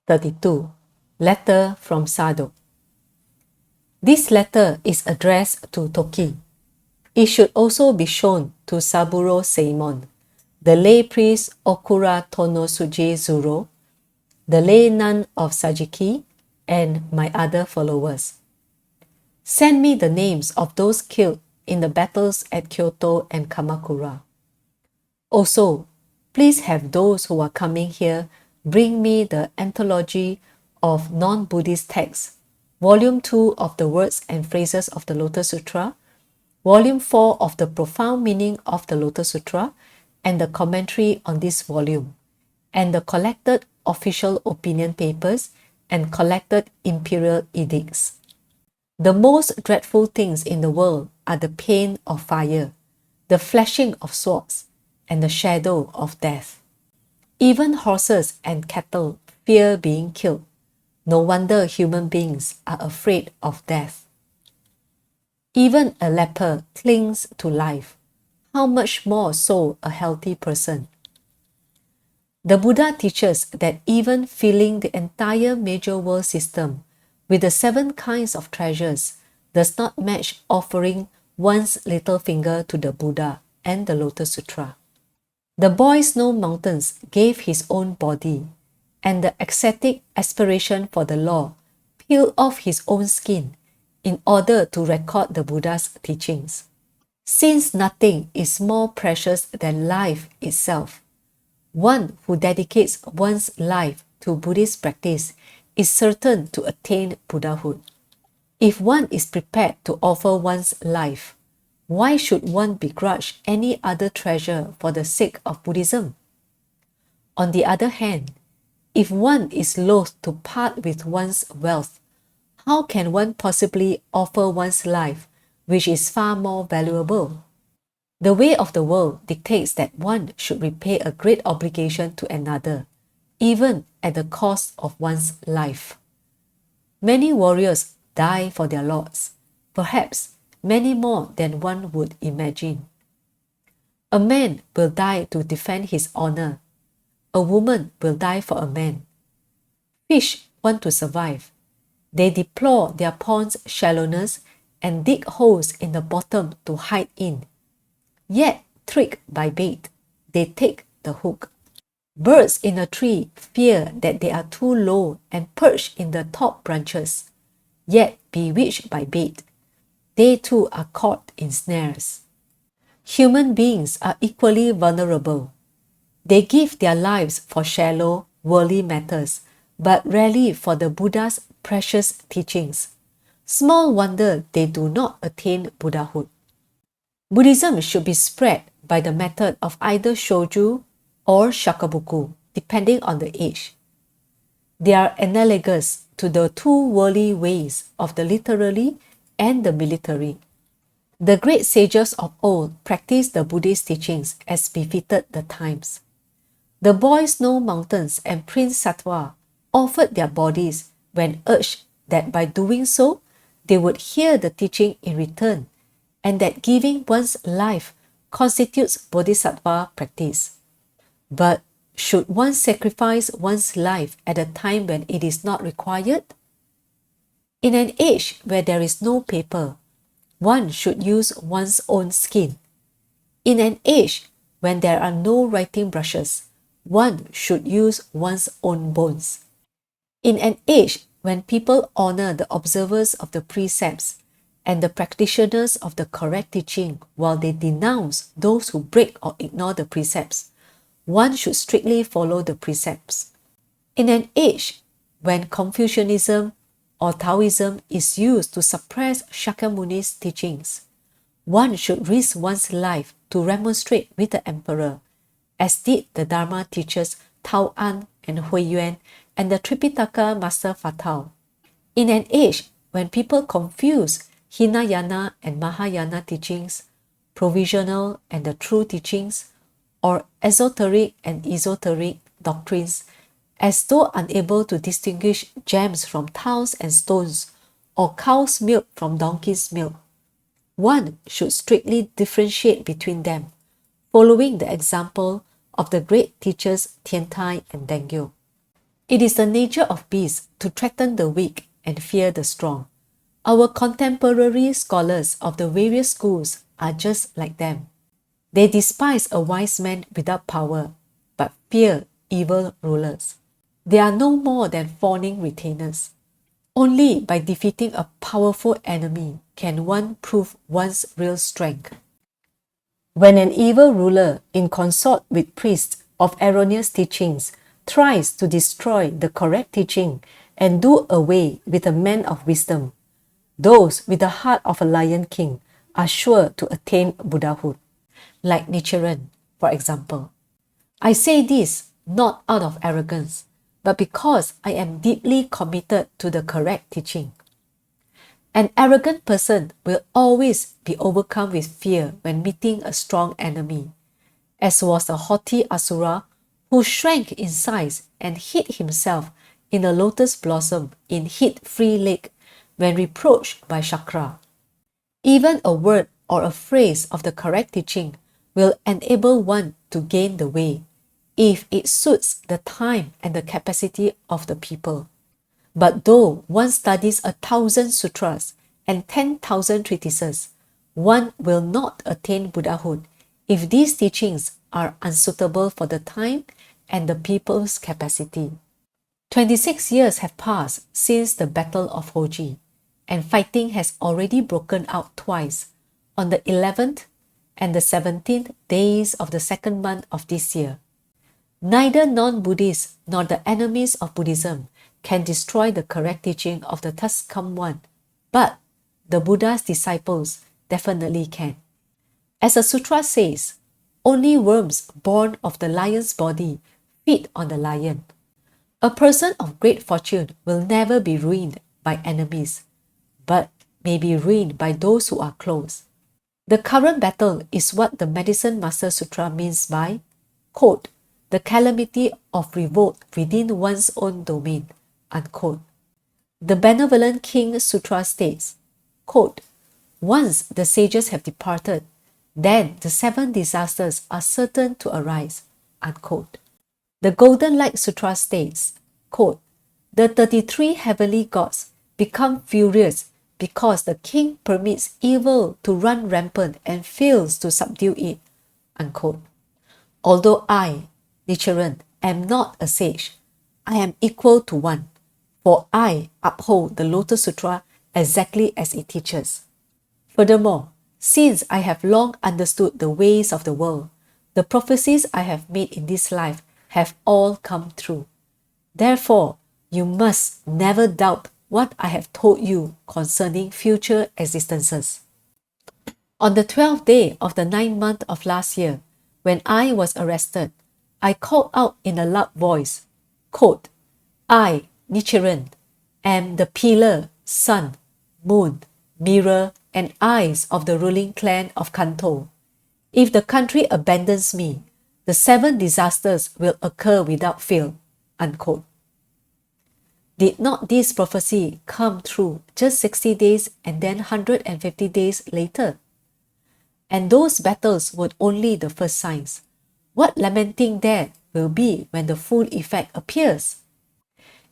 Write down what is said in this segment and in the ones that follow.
32. Letter from Sado. This letter is addressed to Toki. It should also be shown to Saburō Saemon, the lay priest Okura Tonosuji Zuro, the lay nun of Sajiki, and my other followers. Send me the names of those killed in the battles at Kyoto and Kamakura. Also, please have those who are coming here bring me the Anthology of Non-Buddhist Texts, Volume 2 of the Words and Phrases of the Lotus Sutra, Volume 4 of the Profound Meaning of the Lotus Sutra, and the commentary on this volume, and the collected official opinion papers and collected imperial edicts. The most dreadful things in the world are the pain of fire, the flashing of swords, and the shadow of death. Even horses and cattle fear being killed. No wonder human beings are afraid of death. Even a leper clings to life. How much more so a healthy person? The Buddha teaches that even filling the entire major world system with the 7 kinds of treasures does not match offering one's little finger to the Buddha and the Lotus Sutra. The boy Snow Mountains gave his own body, and the ascetic aspiration for the law peeled off his own skin in order to record the Buddha's teachings. Since nothing is more precious than life itself, one who dedicates one's life to Buddhist practice is certain to attain Buddhahood. If one is prepared to offer one's life, why should one begrudge any other treasure for the sake of Buddhism? On the other hand, if one is loath to part with one's wealth, how can one possibly offer one's life, which is far more valuable? The way of the world dictates that one should repay a great obligation to another, even at the cost of one's life. Many warriors die for their lords, perhaps many more than one would imagine. A man will die to defend his honor. A woman will die for a man. Fish want to survive. They deplore their pond's shallowness and dig holes in the bottom to hide in. Yet, tricked by bait, they take the hook. Birds in a tree fear that they are too low and perch in the top branches. Yet, bewitched by bait, they too are caught in snares. Human beings are equally vulnerable. They give their lives for shallow, worldly matters, but rarely for the Buddha's precious teachings. Small wonder they do not attain Buddhahood. Buddhism should be spread by the method of either shoju or shakubuku, depending on the age. They are analogous to the 2 worldly ways of the literary and the military. The great sages of old practiced the Buddhist teachings as befitted the times. The boy Snow Mountains and Prince Sattva offered their bodies when urged that by doing so, they would hear the teaching in return, and that giving one's life constitutes bodhisattva practice. But should one sacrifice one's life at a time when it is not required? In an age where there is no paper, one should use one's own skin. In an age when there are no writing brushes, one should use one's own bones. In an age when people honor the observers of the precepts and the practitioners of the correct teaching while they denounce those who break or ignore the precepts, one should strictly follow the precepts. In an age when Confucianism or Taoism is used to suppress Shakyamuni's teachings, one should risk one's life to remonstrate with the emperor, as did the Dharma teachers Tao An and Hui Yuan and the Tripitaka Master Fatal. In an age when people confuse Hinayana and Mahayana teachings, provisional and the true teachings, or esoteric and esoteric doctrines, as though unable to distinguish gems from tiles and stones, or cow's milk from donkey's milk, one should strictly differentiate between them, following the example of the great teachers Tiantai and Dengyo. It is the nature of beasts to threaten the weak and fear the strong. Our contemporary scholars of the various schools are just like them. They despise a wise man without power, but fear evil rulers. They are no more than fawning retainers. Only by defeating a powerful enemy can one prove one's real strength. When an evil ruler, in consort with priests of erroneous teachings, tries to destroy the correct teaching and do away with a man of wisdom, those with the heart of a lion king are sure to attain Buddhahood, like Nichiren, for example. I say this not out of arrogance, but because I am deeply committed to the correct teaching. An arrogant person will always be overcome with fear when meeting a strong enemy, as was the haughty Asura who shrank in size and hid himself in a lotus blossom in heat-free lake when reproached by Shakra. Even a word or a phrase of the correct teaching will enable one to gain the way, if it suits the time and the capacity of the people. But though one studies 1,000 sutras and 10,000 treatises, one will not attain Buddhahood if these teachings are unsuitable for the time and the people's capacity. 26 years have passed since the Battle of Hoji, and fighting has already broken out twice, on the 11th and the 17th days of the second month of this year. Neither non-Buddhists nor the enemies of Buddhism can destroy the correct teaching of the thus come one, but the Buddha's disciples definitely can. As a sutra says, only worms born of the lion's body feed on the lion. A person of great fortune will never be ruined by enemies, but may be ruined by those who are close. The current battle is what the Medicine Master Sutra means by, quote, the calamity of revolt within one's own domain, unquote. The Benevolent King Sutra states, quote, once the sages have departed, then the 7 disasters are certain to arise, unquote. The Golden Light Sutra states, quote, the 33 heavenly gods become furious because the king permits evil to run rampant and fails to subdue it, unquote. Although I, Nichiren, am not a sage, I am equal to one, for I uphold the Lotus Sutra exactly as it teaches. Furthermore, since I have long understood the ways of the world, the prophecies I have made in this life have all come true. Therefore, you must never doubt what I have told you concerning future existences. On the 12th day of the 9th month of last year, when I was arrested, I called out in a loud voice, quote, I, Nichiren, am the pillar, sun, moon, mirror, and eyes of the ruling clan of Kanto. If the country abandons me, the 7 disasters will occur without fail, unquote. Did not this prophecy come true just 60 days and then 150 days later? And those battles were only the first signs. What lamenting there will be when the full effect appears?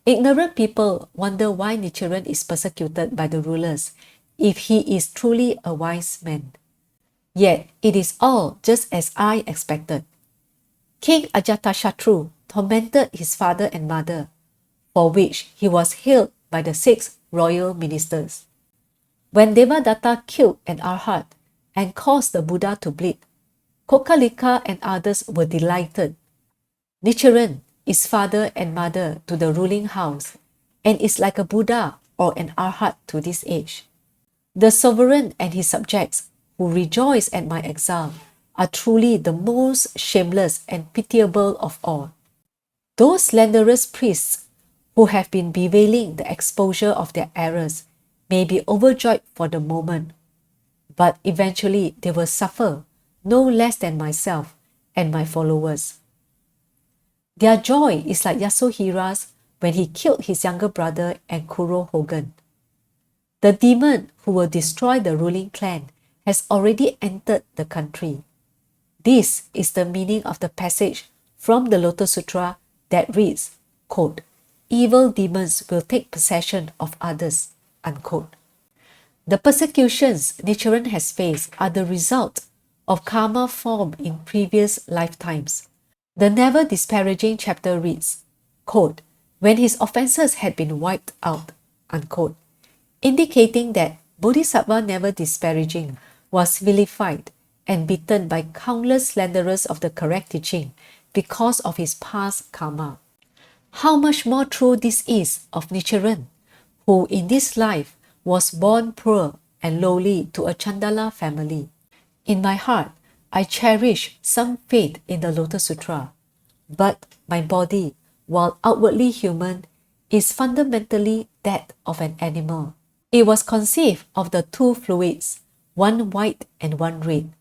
Ignorant people wonder why Nichiren is persecuted by the rulers if he is truly a wise man. Yet it is all just as I expected. King Ajatashatru tormented his father and mother, for which he was hailed by the 6 royal ministers. When Devadatta killed an arhat and caused the Buddha to bleed, Kokalika and others were delighted. Nichiren is father and mother to the ruling house and is like a Buddha or an arhat to this age. The sovereign and his subjects who rejoice at my exile are truly the most shameless and pitiable of all. Those slanderous priests who have been bewailing the exposure of their errors may be overjoyed for the moment, but eventually they will suffer no less than myself and my followers. Their joy is like Yasuhira's when he killed his younger brother and Kuro Hogan. The demon who will destroy the ruling clan has already entered the country. This is the meaning of the passage from the Lotus Sutra that reads, quote, evil demons will take possession of others." Unquote. The persecutions Nichiren has faced are the result of karma formed in previous lifetimes. The never disparaging chapter reads, quote, "when his offenses had been wiped out," unquote, indicating that Bodhisattva never disparaging was vilified and beaten by countless slanderers of the correct teaching because of his past karma. How much more true this is of Nichiren, who in this life was born poor and lowly to a Chandala family. In my heart, I cherish some faith in the Lotus Sutra, but my body, while outwardly human, is fundamentally that of an animal. It was conceived of the two fluids, one white and one red,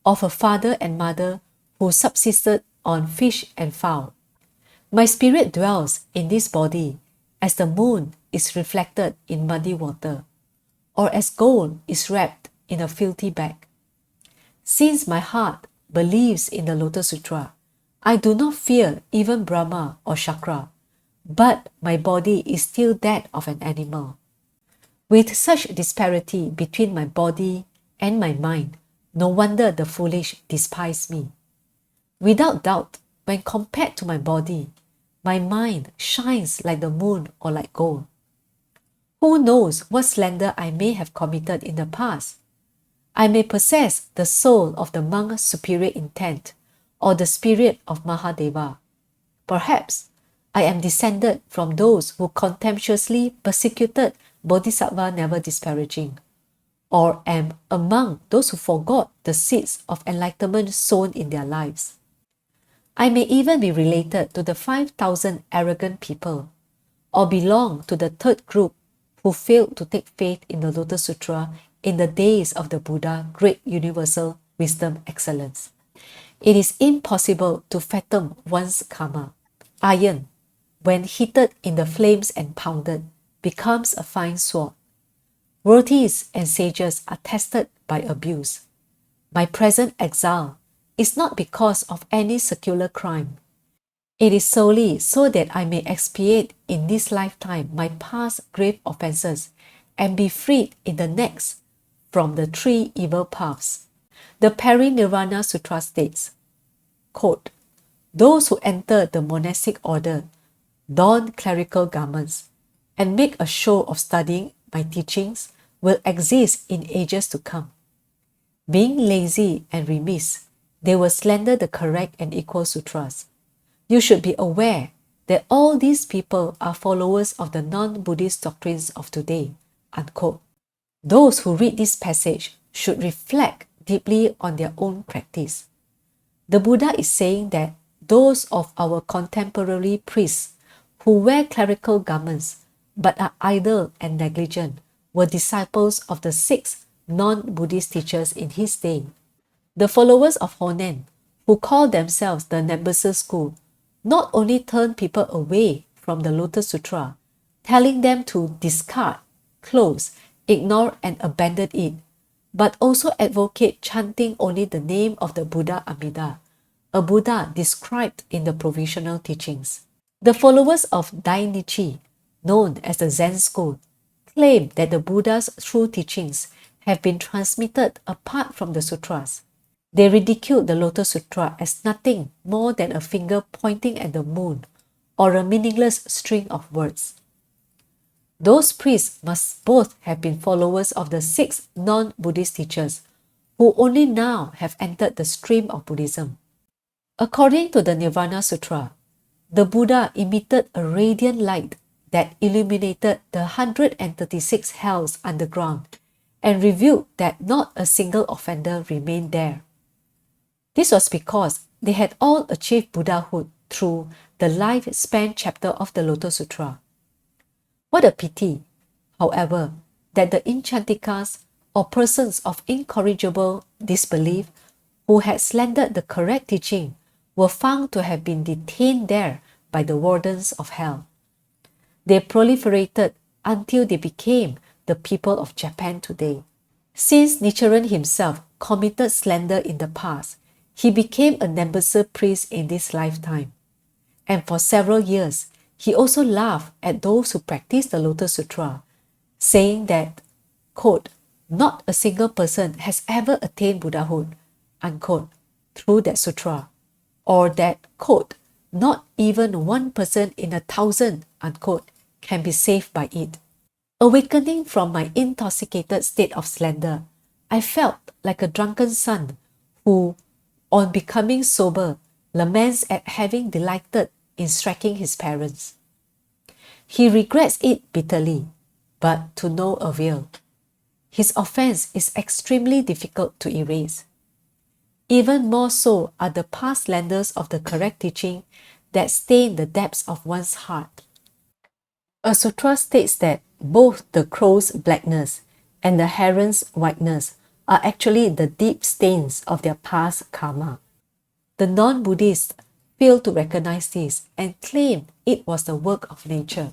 of a father and mother who subsisted on fish and fowl. My spirit dwells in this body as the moon is reflected in muddy water, or as gold is wrapped in a filthy bag. Since my heart believes in the Lotus Sutra, I do not fear even Brahma or Chakra, but my body is still that of an animal. With such disparity between my body and my mind, no wonder the foolish despise me. Without doubt, when compared to my body, my mind shines like the moon or like gold. Who knows what slander I may have committed in the past? I may possess the soul of the monk's superior intent or the spirit of Mahadeva. Perhaps I am descended from those who contemptuously persecuted Bodhisattva never disparaging, or am among those who forgot the seeds of enlightenment sown in their lives. I may even be related to the 5,000 arrogant people, or belong to the third group who failed to take faith in the Lotus Sutra in the days of the Buddha, great universal wisdom excellence. It is impossible to fathom one's karma. Iron, when heated in the flames and pounded, becomes a fine sword. Worthies and sages are tested by abuse. My present exile is not because of any secular crime. It is solely so that I may expiate in this lifetime my past grave offenses and be freed in the next from the three evil paths. The Parinirvana Sutra states, quote, "Those who enter the monastic order, don clerical garments, and make a show of studying my teachings will exist in ages to come. Being lazy and remiss, they will slander the correct and equal sutras. You should be aware that all these people are followers of the non-Buddhist doctrines of today." Unquote. Those who read this passage should reflect deeply on their own practice. The Buddha is saying that those of our contemporary priests who wear clerical garments but are idle and negligent were disciples of the 6 non-Buddhist teachers in his day. The followers of Honen, who call themselves the Nembusu school, not only turn people away from the Lotus Sutra, telling them to discard, close, ignore and abandon it, but also advocate chanting only the name of the Buddha Amida, a Buddha described in the provisional teachings. The followers of Dainichi, known as the Zen school, claim that the Buddha's true teachings have been transmitted apart from the sutras. They ridicule the Lotus Sutra as nothing more than a finger pointing at the moon or a meaningless string of words. Those priests must both have been followers of the 6 non-Buddhist teachers who only now have entered the stream of Buddhism. According to the Nirvana Sutra, the Buddha emitted a radiant light that illuminated the 136 hells underground and revealed that not a single offender remained there. This was because they had all achieved Buddhahood through the lifespan chapter of the Lotus Sutra. What a pity, however, that the Inchantikas or persons of incorrigible disbelief who had slandered the correct teaching were found to have been detained there by the wardens of hell. They proliferated until they became the people of Japan today. Since Nichiren himself committed slander in the past, he became a Nembusu priest in this lifetime, and for several years he also laughed at those who practice the Lotus Sutra, saying that, quote, not a single person has ever attained Buddhahood, unquote, through that sutra, or that, quote, not even one person in 1,000, unquote, can be saved by it. Awakening from my intoxicated state of slender, I felt like a drunken son who, on becoming sober, laments at having delighted in striking his parents. He regrets it bitterly, but to no avail. His offense is extremely difficult to erase. Even more so are the past slanders of the correct teaching that stain the depths of one's heart. A sutra states that both the crow's blackness and the heron's whiteness are actually the deep stains of their past karma. The non-Buddhists fail to recognize this and claim it was the work of nature.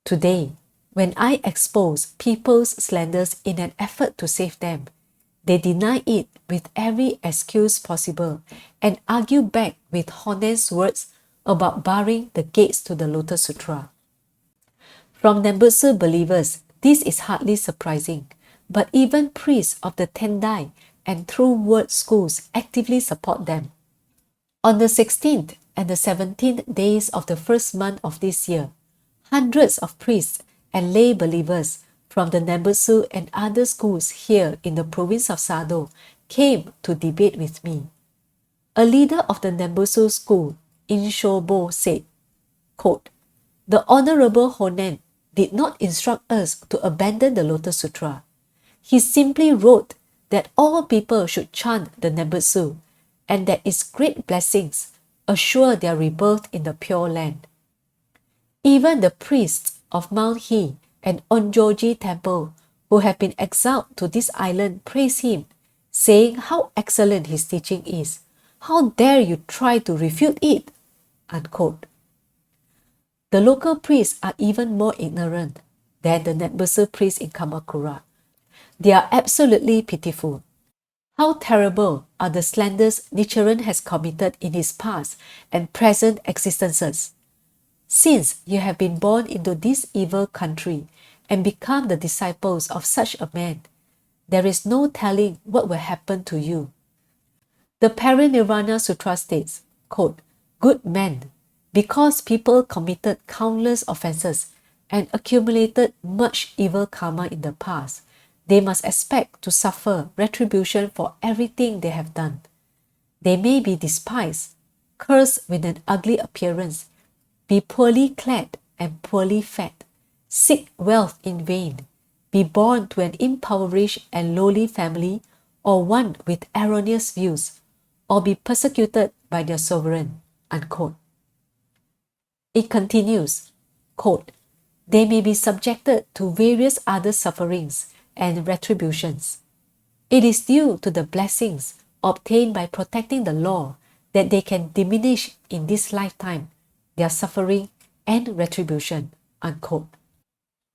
Today, when I expose people's slanders in an effort to save them, they deny it with every excuse possible and argue back with honest words about barring the gates to the Lotus Sutra. From Nembutsu believers, this is hardly surprising, but even priests of the Tendai and True Word schools actively support them. On the 16th and the 17th days of the first month of this year, hundreds of priests and lay believers from the Nembutsu and other schools here in the province of Sado came to debate with me. A leader of the Nembutsu school, Inshobo, said, quote, the Honorable Honen did not instruct us to abandon the Lotus Sutra. He simply wrote that all people should chant the Nembutsu and that its great blessings assure their rebirth in the Pure Land. Even the priests of Mount He and Onjoji Temple who have been exiled to this island praise him, saying how excellent his teaching is. How dare you try to refute it? Unquote. The local priests are even more ignorant than the Nembutsu priests in Kamakura. They are absolutely pitiful. How terrible are the slanders Nichiren has committed in his past and present existences. Since you have been born into this evil country and become the disciples of such a man, there is no telling what will happen to you. The Parinirvana Sutra states, quote, good men, because people committed countless offenses and accumulated much evil karma in the past, they must expect to suffer retribution for everything they have done. They may be despised, cursed with an ugly appearance, be poorly clad and poorly fed, seek wealth in vain, be born to an impoverished and lowly family or one with erroneous views, or be persecuted by their sovereign. Unquote. It continues, quote, they may be subjected to various other sufferings and retributions. It is due to the blessings obtained by protecting the law that they can diminish in this lifetime their suffering and retribution. Unquote.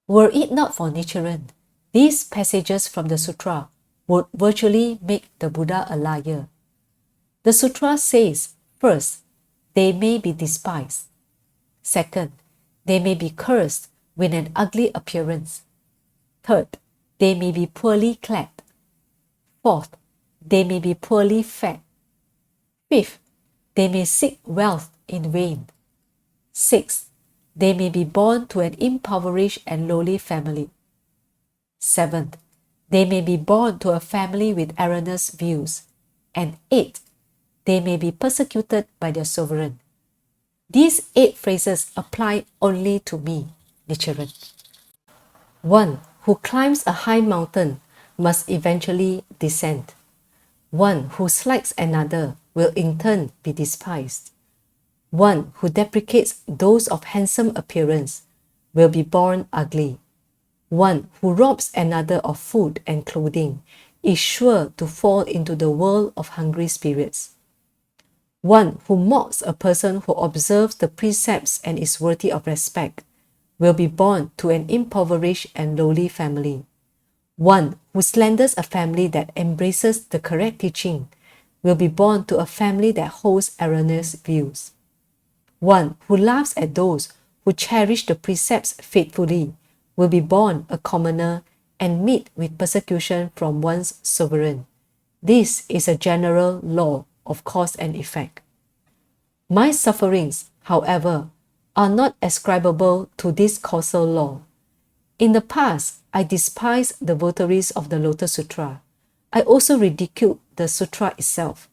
Were it not for Nichiren, these passages from the sutra would virtually make the Buddha a liar. The sutra says, first, they may be despised. Second, they may be cursed with an ugly appearance. Third, they may be poorly clad. Fourth, they may be poorly fed. Fifth, they may seek wealth in vain. Sixth, they may be born to an impoverished and lowly family. Seventh, they may be born to a family with erroneous views. And eighth, they may be persecuted by their sovereign. These 8 phrases apply only to me, Nichiren. One who climbs a high mountain must eventually descend. One who slights another will in turn be despised. One who deprecates those of handsome appearance will be born ugly. One who robs another of food and clothing is sure to fall into the world of hungry spirits. One who mocks a person who observes the precepts and is worthy of respect will be born to an impoverished and lowly family. One who slanders a family that embraces the correct teaching will be born to a family that holds erroneous views. One who laughs at those who cherish the precepts faithfully will be born a commoner and meet with persecution from one's sovereign. This is a general law of cause and effect. My sufferings, however, are not ascribable to this causal law. In the past, I despised the votaries of the Lotus Sutra. I also ridiculed the sutra itself,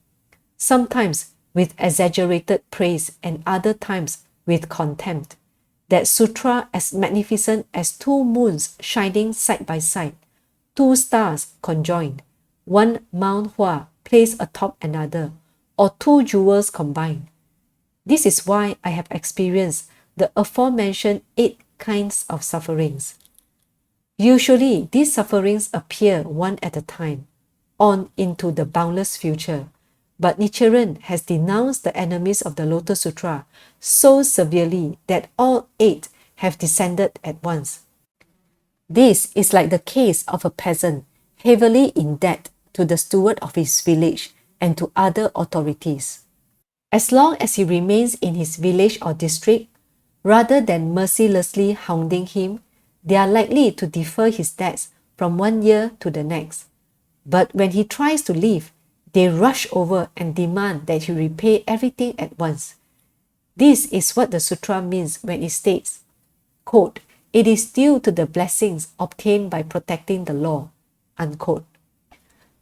sometimes with exaggerated praise and other times with contempt. That sutra as magnificent as two moons shining side by side, two stars conjoined, one Mount Hua placed atop another, or two jewels combined. This is why I have experienced the aforementioned 8 kinds of sufferings. Usually, these sufferings appear one at a time, on into the boundless future, but Nichiren has denounced the enemies of the Lotus Sutra so severely that all 8 have descended at once. This is like the case of a peasant heavily in debt to the steward of his village and to other authorities. As long as he remains in his village or district, rather than mercilessly hounding him, they are likely to defer his debts from one year to the next. But when he tries to leave, they rush over and demand that he repay everything at once. This is what the sutra means when it states, quote, "It is due to the blessings obtained by protecting the law," unquote.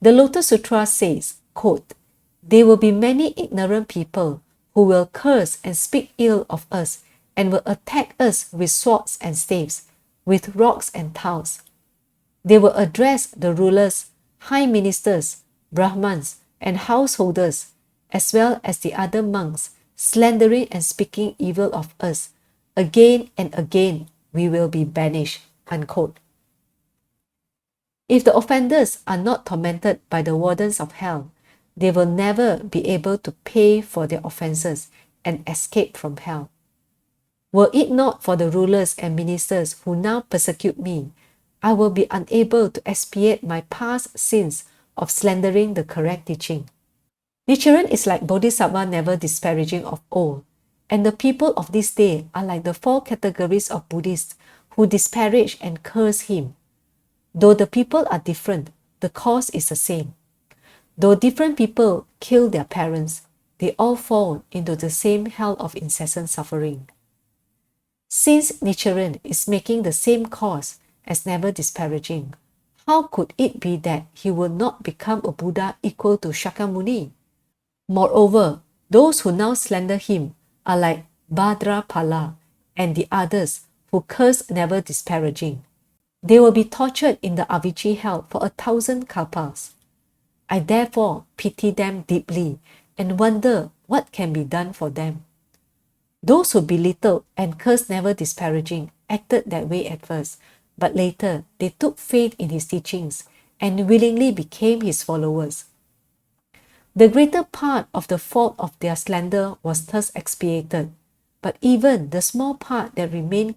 The Lotus Sutra says, quote, "There will be many ignorant people who will curse and speak ill of us and will attack us with swords and staves, with rocks and tiles. They will address the rulers, high ministers, Brahmans, and householders, as well as the other monks, slandering and speaking evil of us. Again and again we will be banished," unquote. If the offenders are not tormented by the wardens of hell, they will never be able to pay for their offenses and escape from hell. Were it not for the rulers and ministers who now persecute me, I will be unable to expiate my past sins of slandering the correct teaching. Nichiren is like Bodhisattva never disparaging of old, and the people of this day are like the 4 categories of Buddhists who disparage and curse him. Though the people are different, the cause is the same. Though different people kill their parents, they all fall into the same hell of incessant suffering. Since Nichiren is making the same cause as never disparaging, how could it be that he will not become a Buddha equal to Shakyamuni? Moreover, those who now slander him are like Bhadrapala and the others who curse never disparaging. They will be tortured in the Avicii hell for 1,000 kalpas. I therefore pity them deeply and wonder what can be done for them. Those who belittle and curse never disparaging acted that way at first, but later they took faith in his teachings and willingly became his followers. The greater part of the fault of their slander was thus expiated, but even the small part that remained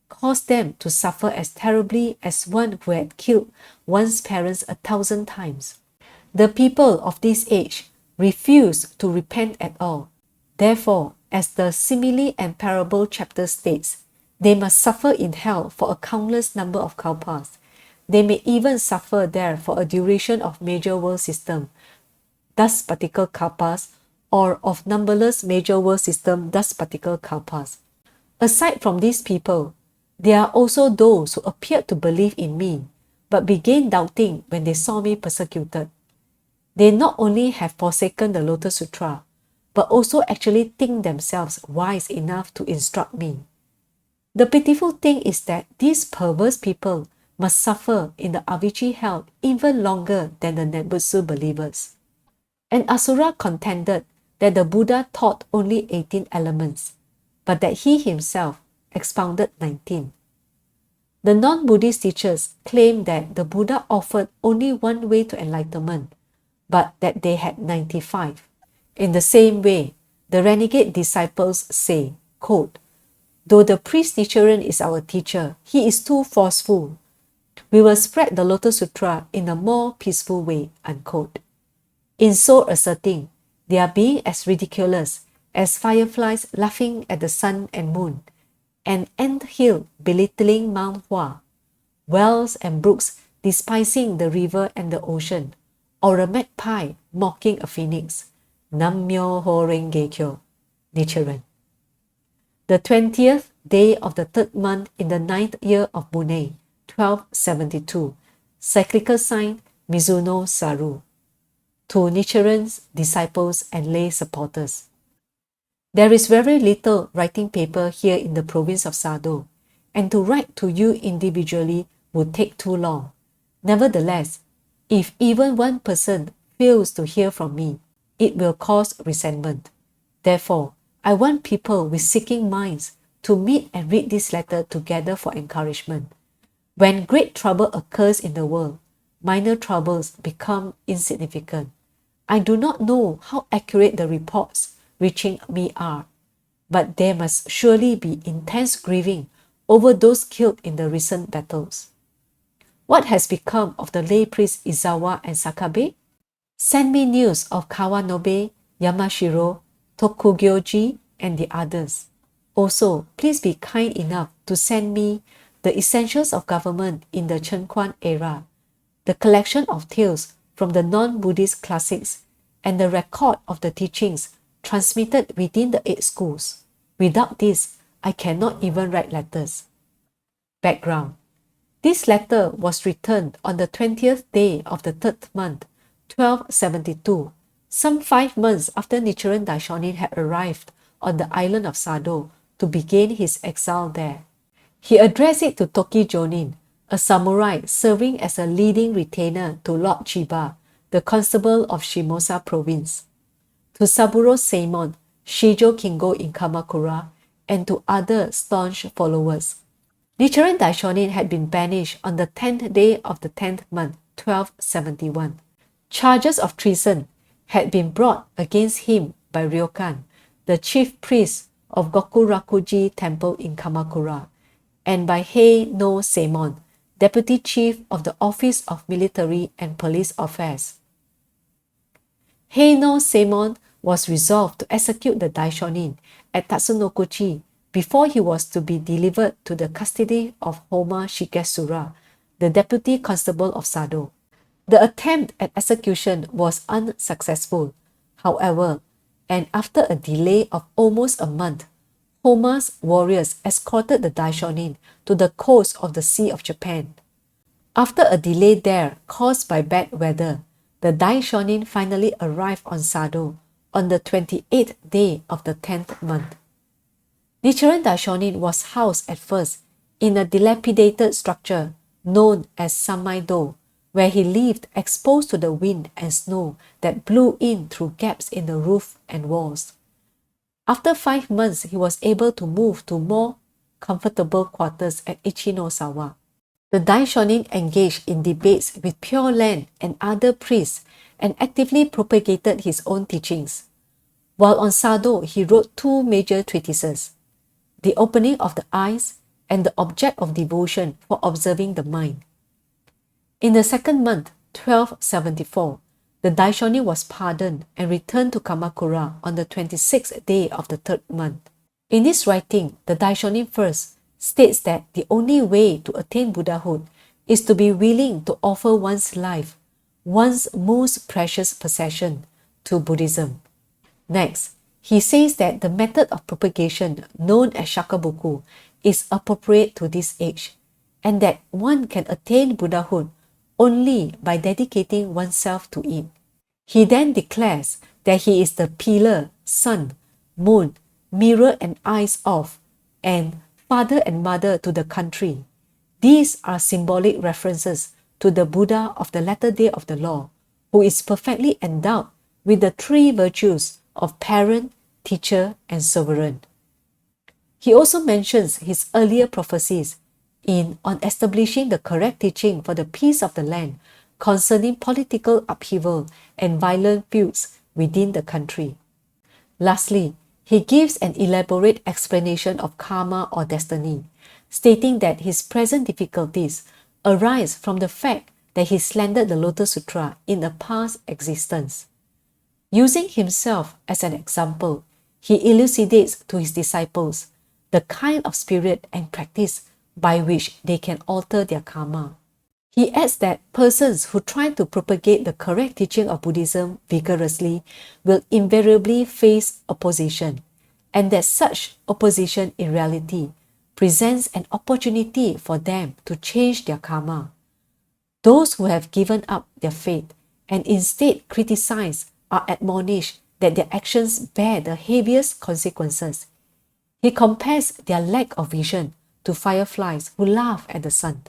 caused them to suffer as terribly as one who had killed one's parents 1,000 times. The people of this age refused to repent at all. Therefore, as the simile and parable chapter states, they must suffer in hell for a countless number of kalpas. They may even suffer there for a duration of major world system, thus particle kalpas, or of numberless major world system, thus particle kalpas. Aside from these people, there are also those who appeared to believe in me, but began doubting when they saw me persecuted. They not only have forsaken the Lotus Sutra, but also actually think themselves wise enough to instruct me. The pitiful thing is that these perverse people must suffer in the Avicii hell even longer than the Nembutsu believers. An Asura contended that the Buddha taught only 18 elements, but that he himself expounded 19. The non-Buddhist teachers claim that the Buddha offered only one way to enlightenment, but that they had 95. In the same way, the renegade disciples say, quote, "Though the priest Nichiren is our teacher, he is too forceful. We will spread the Lotus Sutra in a more peaceful way," unquote. In so asserting, they are being as ridiculous as fireflies laughing at the sun and moon, an anthill belittling Mount Hua, wells and brooks despising the river and the ocean, or a magpie mocking a phoenix. Nammyo Horenge Kyo, Nichiren. The 20th day of the third month in the 9th year of Bunei, 1272, cyclical sign Mizuno Saru. To Nichiren's disciples and lay supporters. There is very little writing paper here in the province of Sado, and to write to you individually would take too long. Nevertheless, if even one person fails to hear from me, it will cause resentment. Therefore, I want people with seeking minds to meet and read this letter together for encouragement. When great trouble occurs in the world, minor troubles become insignificant. I do not know how accurate the reports reaching me are, but there must surely be intense grieving over those killed in the recent battles. What has become of the lay priests Izawa and Sakabe? Send me news of Kawanobe, Yamashiro, Tokugyōji, and the others. Also, please be kind enough to send me the essentials of government in the Chen-Quan era, the collection of tales from the non-Buddhist classics, and the record of the teachings transmitted within the 8 schools. Without this, I cannot even write letters. Background. This letter was written on the 20th day of the 3rd month, 1272, some 5 months after Nichiren Daishonin had arrived on the island of Sado to begin his exile there. He addressed it to Toki Jōnin, a samurai serving as a leading retainer to Lord Chiba, the constable of Shimōsa Province, to Saburō Saemon, Shijō Kingo in Kamakura, and to other staunch followers. Nichiren Daishonin had been banished on the 10th day of the 10th month, 1271. Charges of treason had been brought against him by Ryōkan, the chief priest of Gokuraku-ji temple in Kamakura, and by Hei no Saemon, deputy chief of the Office of Military and Police Affairs. Hei no Saemon was resolved to execute the Daishonin at Tatsunokuchi before he was to be delivered to the custody of Homma Shigetsura, the deputy constable of Sado. The attempt at execution was unsuccessful, however, and after a delay of almost a month, Homma's warriors escorted the Daishonin to the coast of the Sea of Japan. After a delay there caused by bad weather, the Daishonin finally arrived on Sado on the 28th day of the 10th month. Nichiren Daishonin was housed at first in a dilapidated structure known as Samaido, where he lived exposed to the wind and snow that blew in through gaps in the roof and walls. After 5 months, he was able to move to more comfortable quarters at Ichinosawa. The Daishonin engaged in debates with Pure Land and other priests and actively propagated his own teachings. While on Sado, he wrote 2 major treatises, The Opening of the Eyes and The Object of Devotion for Observing the Mind. In the 2nd month, 1274, the Daishonin was pardoned and returned to Kamakura on the 26th day of the 3rd month. In this writing, the Daishonin first states that the only way to attain Buddhahood is to be willing to offer one's life, one's most precious possession, to Buddhism. Next, he says that the method of propagation known as shakabuku is appropriate to this age, and that one can attain Buddhahood only by dedicating oneself to it. He then declares that he is the pillar, sun, moon, mirror and eyes of, and father and mother to the country. These are symbolic references to the Buddha of the latter day of the law, who is perfectly endowed with the 3 virtues of parent, teacher, and sovereign. He also mentions his earlier prophecies on establishing the correct teaching for the peace of the land concerning political upheaval and violent feuds within the country. Lastly, he gives an elaborate explanation of karma or destiny, stating that his present difficulties arise from the fact that he slandered the Lotus Sutra in a past existence. Using himself as an example, he elucidates to his disciples the kind of spirit and practice by which they can alter their karma. He adds that persons who try to propagate the correct teaching of Buddhism vigorously will invariably face opposition, and that such opposition in reality presents an opportunity for them to change their karma. Those who have given up their faith and instead criticize are admonished that their actions bear the heaviest consequences. He compares their lack of vision to fireflies who laugh at the sun.